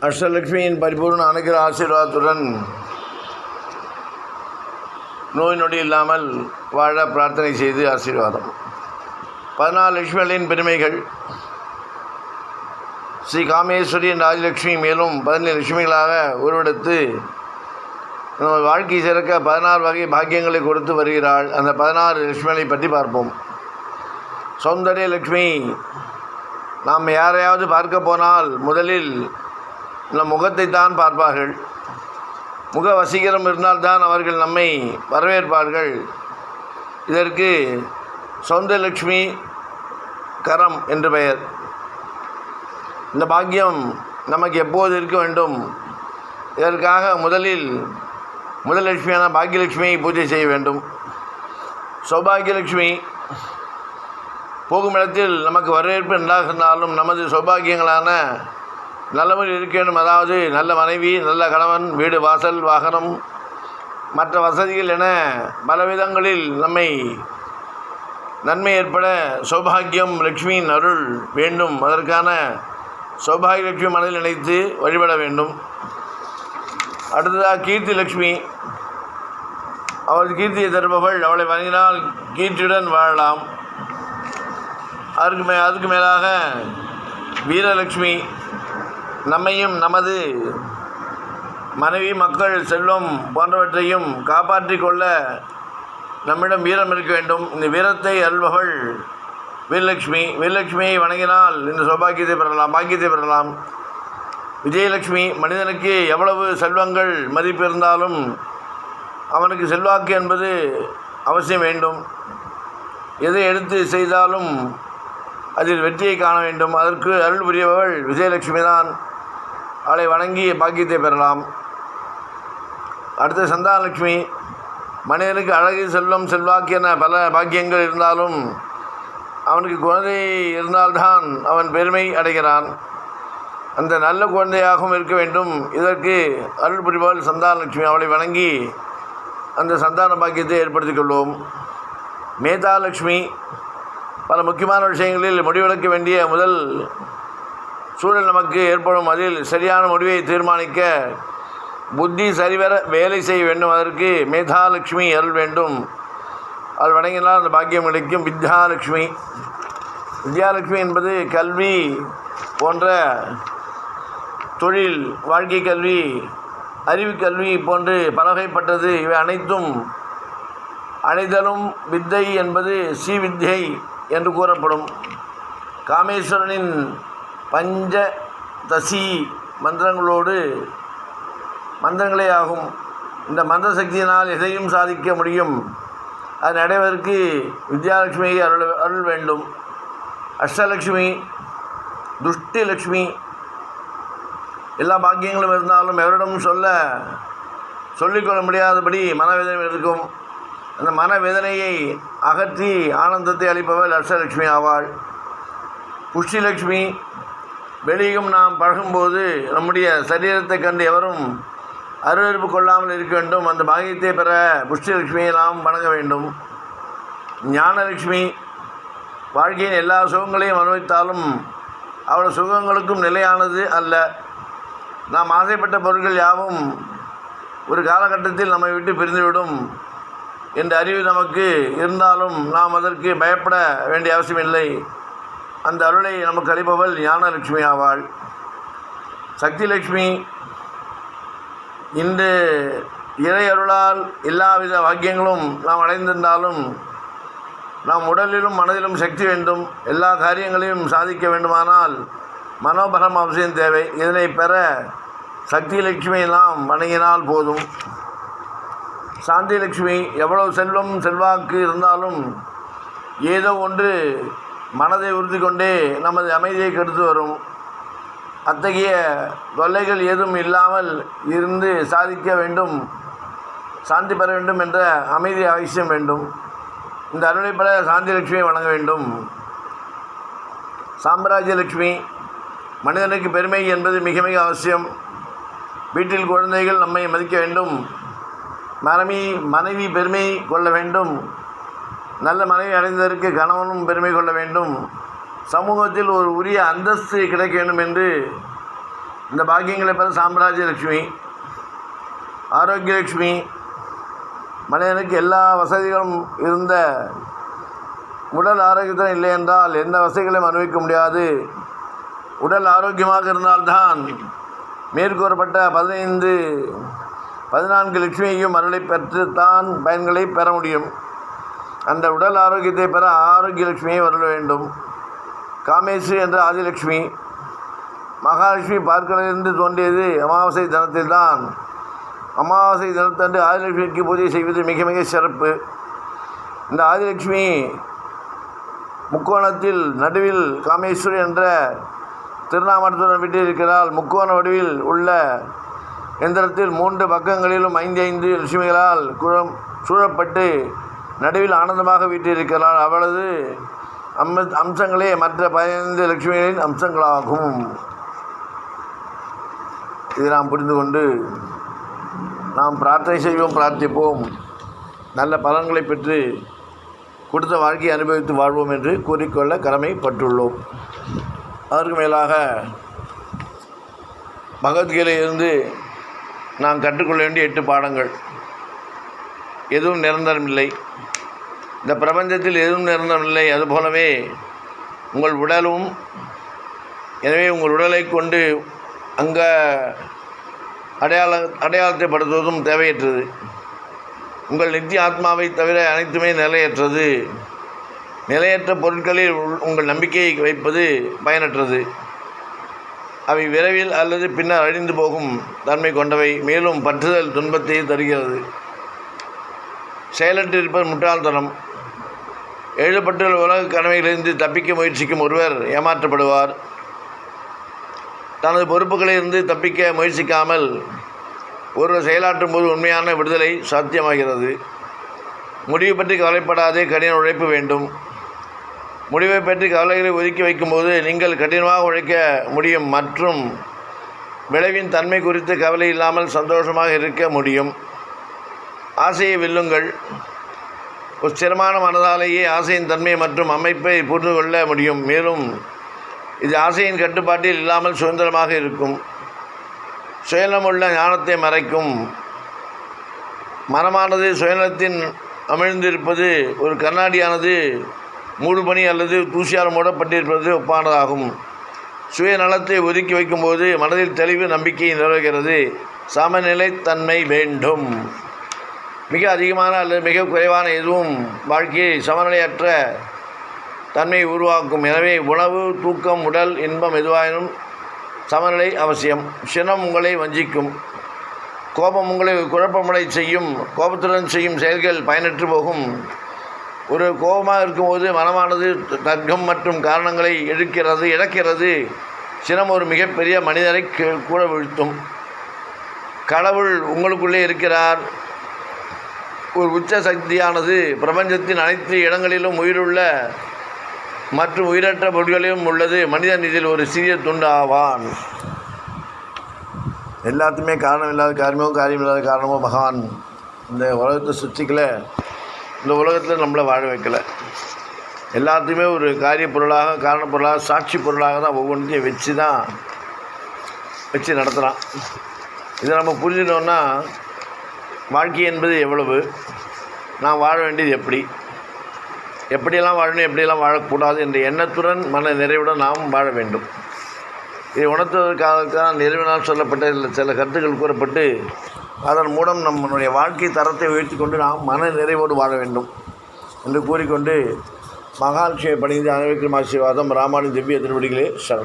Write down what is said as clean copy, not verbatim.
அஷ்டலட்சுமியின் பரிபூர்ண அனுகிரக ஆசீர்வாதத்துடன் நோய் நொடி இல்லாமல் வாழ பிரார்த்தனை செய்து ஆசீர்வாதம். 14 லட்சுமிகளின் பெருமைகள். ஸ்ரீ காமேஸ்வரி ராஜலட்சுமி மேலும் 17 லட்சுமிகளாக உருவெடுத்து நம்ம வாழ்க்கை சிறக்க 16 வகை பாக்கியங்களை கொடுத்து வருகிறாள். அந்த 16 லட்சுமிகளை பற்றி பார்ப்போம். சௌந்தரிய லட்சுமி. நாம் யாரையாவது பார்க்க போனால் முதலில் நம் முகத்தை தான் பார்ப்பார்கள். முக வசீகரம் இருந்தால்தான் அவர்கள் நம்மை வரவேற்பார்கள். இதற்கு சௌந்தரலட்சுமி கரம் என்று பெயர். இந்த பாக்கியம் நமக்கு எப்போது இருக்க வேண்டும்? இதற்காக முதல் லட்சுமியான பாக்கியலட்சுமியை பூஜை செய்ய வேண்டும். சௌபாகியலட்சுமி. போகும் இடத்தில் நமக்கு வரவேற்பு நன்றாக இருந்தாலும் நமது சௌபாகியங்களான நல்லவர்கள் இருக்க வேண்டும். அதாவது நல்ல மனைவி, நல்ல கணவன், வீடு வாசல், வாகனம், மற்ற வசதிகள் என பலவிதங்களில் நன்மை ஏற்பட சௌபாகியம் லட்சுமியின் அருள் வேண்டும். அதற்கான சௌபாகிய லட்சுமி மனதில் நினைத்து வழிபட வேண்டும். அடுத்ததாக கீர்த்தி லட்சுமி. அவள் கீர்த்தியை தருபவள். அவளை வணங்கினால் கீர்த்தியுடன் வாழலாம். அதுக்கு மேலாக வீரலட்சுமி. நம்மையும் நமது மனைவி, மக்கள், செல்வம் போன்றவற்றையும் காப்பாற்றி கொள்ள நம்மிடம் வீரம் இருக்க வேண்டும். இந்த வீரத்தை அல்பவள் வீரலட்சுமி. வீரலட்சுமியை வணங்கினால் இந்த பாக்கியத்தை பெறலாம். விஜயலட்சுமி. மனிதனுக்கு எவ்வளவு செல்வங்கள் மதிப்பு இருந்தாலும் அவனுக்கு செல்வாக்கு என்பது அவசியம் வேண்டும். எதை எடுத்து செய்தாலும் அதில் வெற்றியை காண வேண்டும். அதற்கு அருள் புரியவள் விஜயலட்சுமி தான். அவளை வணங்கி பாக்கியத்தை பெறலாம். அடுத்து சந்தானலட்சுமி. மனிதனுக்கு அழகு, செல்வம், செல்வாக்கு என பல பாக்கியங்கள் இருந்தாலும் அவனுக்கு குழந்தை இருந்தால்தான் அவன் பெருமை அடைகிறான். அந்த நல்ல குழந்தையாகவும் இருக்க வேண்டும். இதற்கு அருள் புரிபவள் சந்தானலட்சுமி. அவளை வணங்கி அந்த சந்தான பாக்கியத்தை ஏற்படுத்திக் கொள்வோம். மேதாலட்சுமி. பல முக்கியமான விஷயங்களில் முடிவெடுக்க வேண்டிய முதல் சூழல் நமக்கு ஏற்படும். அதில் சரியான முடிவை தீர்மானிக்க புத்தி சரிவர வேலை செய்ய வேண்டும். அதற்கு மேதாலட்சுமி அருள் வேண்டும். அவள் வணங்கினால் அந்த பாக்கியம் கிடைக்கும். வித்யாலட்சுமி என்பது கல்வி போன்ற தொழில், வாழ்க்கை கல்வி, அறிவு கல்வி போன்று பலகைப்பட்டது. இவை அனைத்தும் அனைதலும் வித்தை என்பது ஸ்ரீவித்யை என்று கூறப்படும். காமேஸ்வரனின் பஞ்சதசி மந்திரங்களே ஆகும். இந்த மந்திர சக்தியினால் எதையும் சாதிக்க முடியும். அது அடைவதற்கு வித்யாலட்சுமியை அருள் வேண்டும். அஷ்டலட்சுமி. துஷ்டி லட்சுமி. எல்லா பாக்கியங்களும் இருந்தாலும் எவரிடம் சொல்லிக்கொள்ள முடியாதபடி மனவேதனை இருக்கும். அந்த மனவேதனையை அகற்றி ஆனந்தத்தை அளிப்பவள் அஷ்டலட்சுமி ஆவாள். புஷ்டிலட்சுமி. வெளியும் நாம் பழகும்போது நம்முடைய சரீரத்தை கண்டு எவரும் அருவருப்பு கொள்ளாமல் இருக்க வேண்டும். அந்த பாக்கியத்தை பெற புஷ்டிலட்சுமியை நாம் வணங்க வேண்டும். ஞானலட்சுமி. வாழ்க்கையின் எல்லா சுகங்களையும் அனுபவித்தாலும் அவள் சுகங்களுக்கும் நிலையானது அல்ல. நாம் ஆசைப்பட்ட பொருட்கள் யாவும் ஒரு காலகட்டத்தில் நம்மை விட்டு பிரிந்துவிடும் என்ற அறிவு நமக்கு இருந்தாலும் நாம் அதற்கு பயப்பட வேண்டிய அவசியமில்லை. அந்த அருளை நமக்கு அளிப்பவள் ஞானலட்சுமி ஆவாள். சக்திலட்சுமி. இன்று இறை அருளால் எல்லாவித பாக்கியங்களும் நாம் அடைந்திருந்தாலும் நாம் உடலிலும் மனதிலும் சக்தி வேண்டும். எல்லா காரியங்களையும் சாதிக்க வேண்டுமானால் மனோபலம் அவசியம் தேவை. இதனை பெற சக்தி லட்சுமியை நாம் வணங்கினால் போதும். சாந்தி லட்சுமி. எவ்வளவு செல்வம், செல்வாக்கு இருந்தாலும் ஏதோ ஒன்று மனதை உறுதி கொண்டே நமது அமைதியை கெடுத்து வரும். அத்தகைய தொல்லைகள் ஏதும் இல்லாமல் இருந்து சாதிக்க வேண்டும், சாந்தி பெற வேண்டும் என்ற அமைதி அவசியம் வேண்டும். இந்த அருளை பெற சாந்தி லட்சுமியை வணங்க வேண்டும். சாம்ராஜ்ய லட்சுமி. மனிதனுக்கு பெருமை என்பது மிக மிக அவசியம். வீட்டில் குழந்தைகள் நம்மை மதிக்க வேண்டும். மனைவி பெருமை கொள்ள வேண்டும். நல்ல மனைவி அடைந்ததற்கு கணவனும் பெருமை கொள்ள வேண்டும். சமூகத்தில் ஒரு உரிய அந்தஸ்து கிடைக்க வேண்டும் என்று இந்த பாக்கியங்களை பெற சாம்ராஜ்ய லட்சுமி, ஆரோக்கிய லட்சுமி, மனிதனுக்கு எல்லா வசதிகளும் இருந்த உடல் ஆரோக்கியத்துடன் இல்லை என்றால் எந்த வசதிகளையும் அனுபவிக்க முடியாது. உடல் ஆரோக்கியமாக இருந்தால்தான் மேற்கூறப்பட்ட 14 லட்சுமியையும் அருளை பெற்றுத்தான் பயன்களை பெற முடியும். அந்த உடல் ஆரோக்கியத்தை பெற ஆரோக்கிய லட்சுமியை வரல வேண்டும். காமேஸ்வரி என்ற ஆதிலட்சுமி, மகாலட்சுமி பார்க்கலிருந்து தோன்றியது அமாவாசை தினத்தில்தான். அமாவாசை தினத்தன்று ஆதிலட்சுமிக்கு பூஜை செய்வது மிக மிக சிறப்பு. இந்த ஆதிலட்சுமி முக்கோணத்தில் நடுவில் காமேஸ்வரி என்ற திருநாமத்துடன் விட்டிருக்கிறாள். முக்கோண வடிவில் உள்ள எந்திரத்தில் 3 பக்கங்களிலும் 5 லட்சுமிகளால் சூழப்பட்டு நடுவில் ஆனந்தமாக வீட்டிருக்கிறாள். அவளது அம்சங்களே மற்ற 15 லட்சுமிகளின் அம்சங்களாகும். இதை நாம் புரிந்து கொண்டு நாம் பிரார்த்தனை செய்வோம், பிரார்த்திப்போம், நல்ல பலன்களை பெற்று கொடுத்த வாழ்க்கையை அனுபவித்து வாழ்வோம் என்று கூறிக்கொள்ள கடமைப்பட்டுள்ளோம். அதற்கு மேலாக பகவத்கீதையிலிருந்து நாம் கற்றுக்கொள்ள வேண்டிய 8 பாடங்கள். எதுவும் நிரந்தரமில்லை. இந்த பிரபஞ்சத்தில் எதுவும் நிரந்தரமில்லை. அதுபோலவே உங்கள் உடலும். எனவே உங்கள் உடலை கொண்டு அங்கே அடையாளத்தை படுத்துவதும் தேவையற்றது. உங்கள் நித்திய ஆத்மாவை தவிர அனைத்துமே நிலையற்றது. நிலையற்ற பொருட்களில் உங்கள் நம்பிக்கையை வைப்பது பயனற்றது. அவை விரைவில் அல்லது பின்னர் அழிந்து போகும் தன்மை கொண்டவை. மேலும் பற்றுதல் துன்பத்தை தருகிறது. செயலற்று இருப்பது முட்டாள்தனம். எழுதப்பட்டுள்ள உலக கனவைகளிலிருந்து தப்பிக்க முயற்சிக்கும் ஒருவர் ஏமாற்றப்படுவார். தனது பொறுப்புகளிலிருந்து தப்பிக்க முயற்சிக்காமல் ஒருவர் செயலாற்றும் போது உண்மையான விடுதலை சாத்தியமாகிறது. முடிவு பற்றி கவலைப்படாதே, கடின உழைப்பு வேண்டும். முடிவை பற்றி கவலைகளை ஒதுக்கி வைக்கும்போது நீங்கள் கடினமாக உழைக்க முடியும் மற்றும் விளைவின் தன்மை குறித்து கவலை இல்லாமல் சந்தோஷமாக இருக்க முடியும். ஆசையை வெல்லுங்கள். ஒரு ஸ்திரமான மனதாலேயே ஆசையின் தன்மை மற்றும் அமைப்பை புரிந்து கொள்ள முடியும். மேலும் இது ஆசையின் கட்டுப்பாட்டில் இல்லாமல் சுதந்திரமாக இருக்கும். சுயநலமுள்ள ஞானத்தை மறைக்கும். மனமானது சுயநலத்தின் அமிழ்ந்திருப்பது ஒரு கண்ணாடியானது மூடுபனி அல்லது தூசியால் மூடப்பட்டிருப்பது ஒப்பானதாகும். சுயநலத்தை ஒதுக்கி வைக்கும்போது மனதில் தெளிவு நம்பிக்கை நிலவுகிறது. சமநிலைத்தன்மை வேண்டும். மிக அதிகமான அல்லது மிக குறைவான எதுவும் வாழ்க்கையை சமநிலையற்ற தன்மையை உருவாக்கும். எனவே உணவு, தூக்கம், உடல் இன்பம் எதுவாயினும் சமநிலை அவசியம். சினம் உங்களை வஞ்சிக்கும். கோபம் உங்களை குழப்பமடை செய்யும். கோபத்துடன் செய்யும் செயல்கள் பயனற்று போகும். ஒரு கோபமாக இருக்கும்போது மனமானது தர்க்கம் மற்றும் காரணங்களை இழக்கிறது. சினம் ஒரு மிகப்பெரிய மனிதரை கூட வீழ்த்தும். கடவுள் உங்களுக்குள்ளே இருக்கிறார். ஒரு உச்ச சக்தியானது பிரபஞ்சத்தின் அனைத்து இடங்களிலும் உயிருள்ள மற்றும் உயிரற்ற பொருட்களிலும் உள்ளது. மனிதன் இதில் ஒரு சிறிய துண்டு ஆவான். எல்லாத்துக்குமே காரணம் இல்லாத காரியமோ காரியம் இல்லாத காரணமோ பகவான் இந்த உலகத்தை சுற்றிக்கலை. இந்த உலகத்தில் நம்மளை வாழ வைக்கலை. எல்லாத்தையுமே ஒரு காரிய பொருளாக, காரண பொருளாக, சாட்சி பொருளாக தான் ஒவ்வொன்றையும் வச்சு நடத்துகிறான். இதை நம்ம புரிஞ்சுட்டோம்னா வாழ்க்கை என்பது எவ்வளவு, நான் வாழ வேண்டியது எப்படியெல்லாம் வாழணும், எப்படியெல்லாம் வாழக்கூடாது என்ற எண்ணத்துடன் மன நிறைவுடன் நாம் வாழ வேண்டும். இதை உணர்த்துவதற்காக நிறைவினால் சொல்லப்பட்ட சில கருத்துக்கள் கூறப்பட்டு அதன் மூலம் நம்மளுடைய வாழ்க்கை தரத்தை உயர்த்தி கொண்டு நாம் மன நிறைவோடு வாழ வேண்டும் என்று கூறிக்கொண்டு மகாலட்சுமியை பணிந்து அனைவருக்கும் ஆசீர்வாதம். ராமானின் திவ்ய திருவடிகளே சரணம்.